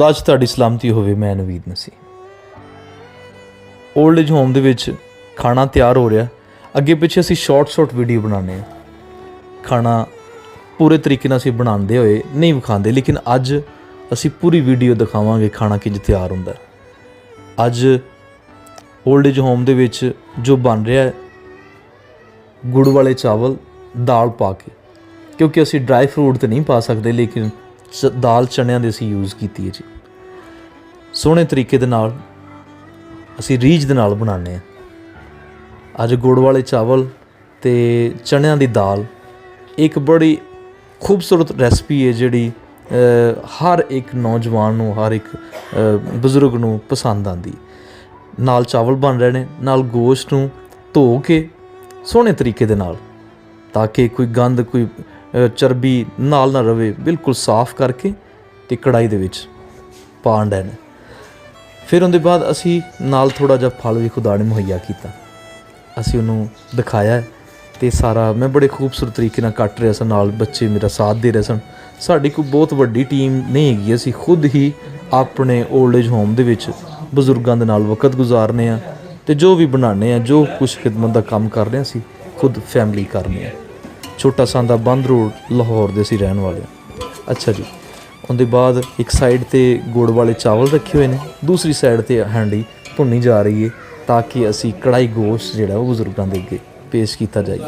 खुदा च तुहाडी सलामती होवे। मैं नवीद नसी। ओल्ड एज होम दे विच खाना तैयार हो रहा। अगे पिछे असी शॉर्ट वीडियो बनाने। खाना पूरे तरीके नाल असी बनाते हुए नहीं विखाते, लेकिन अज असी पूरी वीडियो दिखावांगे खाना किंज तैयार हुंदा। अज ओल्ड एज होम दे विच जो बन रहा है गुड़ वाले चावल दाल पा के, क्योंकि असी ड्राई फ्रूट तो नहीं पा सकते, लेकिन दाल चनियां दी असी यूज़ की है जी। सोहने तरीके दे नाल असी रीझ दे नाल बनाने। अज गुड़ वाले चावल ते चनियां दी दाल एक बड़ी खूबसूरत रेसिपी है जिहड़ी हर एक नौजवान नूं, हर एक बजुर्ग नूं पसंद आती। नाल चावल बन रहे ने, नाल गोश्त नूं धो के सोहने तरीके दे नाल, ताकि कोई गंद कोई चर्बी नाल ना रवे, बिल्कुल साफ करके ते कढ़ाई दे विच पा डे ने। फिर उहदे बाद असी नाल थोड़ा जिहा फल भी खुदा ने मुहैया कीता, असी उहनूं दिखाया है ते सारा मैं बड़े खूबसूरत तरीके नाल कट रहा सा। नाल बच्चे मेरा साथ दे रहे सन। साडी कोई बहुत वड्डी टीम नहीं हैगी, असी खुद ही अपने ओल्ड एज होम दे विच बजुर्गां दे नाल वक्त गुजारने आ ते जो भी बनाने, जो कुछ खिदमत का काम कर रहे हैं, असी खुद फैमिली करने। छोटा सांदा बंद रोड लाहौर दे असी रहन वाले। अच्छा जी, उहदे बाद एक साइड ते गुड़ वाले चावल रखे हुए हैं, दूसरी साइड ते हांडी भुनी जा रही है, ताकि असी कढ़ाई गोश्त जिहड़ा वो बजुर्गां दे अगे पेश किया जाए।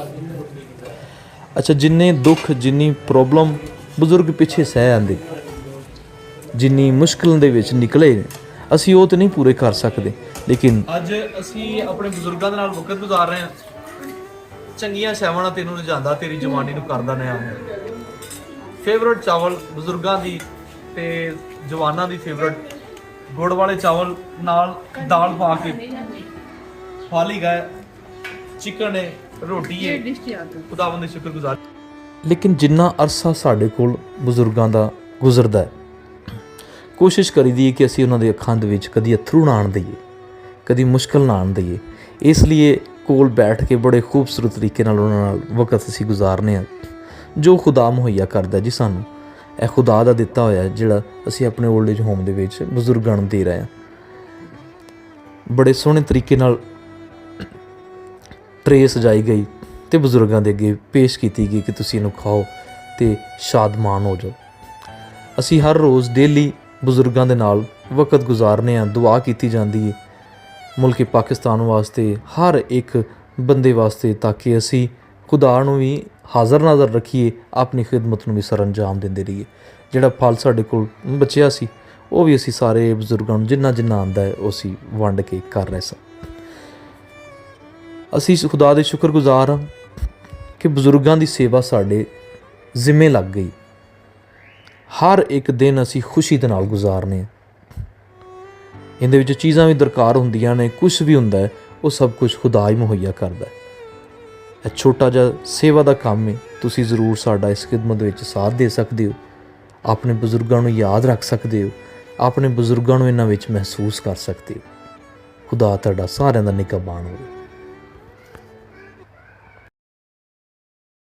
अच्छा, जिन्ने दुख जिन्नी प्रॉब्लम बजुर्ग पिछे सह आंदे, जिन्नी मुश्किल दे विच निकले, असी वो तो नहीं पूरे कर सकते, लेकिन अज असी अपने बजुर्गों के नाल वक्त गुजार रहे हैं। चंगियां शैवां तेनों रजांदा, तेरी जवानी नूं करदा नया। फेवरेट चावल बजुर्गों की ते जवानां दी फेवरेट गुड़ वाले चावल नाल दाल पा के, फाली गए चिकन है, रोटी है, खुदावंद दा शुक्रगुजार। लेकिन जिन्ना अरसा साडे कोल बजुर्गों का गुजरदा है, कोशिश करी दी कि असी उन्हां दे अखां दे विच कदी अथरू ना आण दईए, कदी मुश्किल ना आण दईए। इसलिए कोल बैठ के बड़े खूबसूरत तरीके नाल उन्हां नाल वक्त असी गुजारने आ। जो खुदा मुहैया करदा जी सानूं, यह खुदा दा दिता होया जिहड़ा असी अपने ओल्ड एज होम दे विच बजुर्गां नूं दे रहे हैं। बड़े सोहणे तरीके नाल ट्रे सजाई गई ते बजुर्गां दे अगे पेश की गई कि तुसीं इहनूं खाओ ते शादमान हो जाओ। असी हर रोज़ डेली बजुर्गों के नाल वक्त गुजारने आ। दुआ की जाती है मुल्क पाकिस्तान वास्ते, हर एक बंदे वास्ते, ताकि असी खुदा नूं भी हाज़र नाज़र रखीए, अपनी खिदमत नूं भी सर अंजाम देंदे रहिए। जिहड़ा फल साडे कोल बचिया सी, वो भी असी सारे बजुर्गों नूं जिन्ना जिन्ना आंदा है वो असी वंड के कर रहे सा। असी खुदा दे शुक्रगुजार हाँ कि बजुर्गों की सेवा साडे जिम्मे लग गई। हर एक दिन असी खुशी दे नाल गुजारने। इहदे विच चीज़ां भी दरकार हुंदियां ने, कुछ भी हुंदा है वो सब कुछ खुदा ही मुहैया करदा है। यह छोटा जिहा सेवा का काम है, तुसीं जरूर साडा इस खिदमत विच साथ दे सकदे हो, अपने बजुर्गों नूं याद रख सकदे हो, अपने बजुर्गों नूं इन्हां विच महसूस कर सकदे हो। खुदा तुहाडा सारिआं दा निगहबान होवे।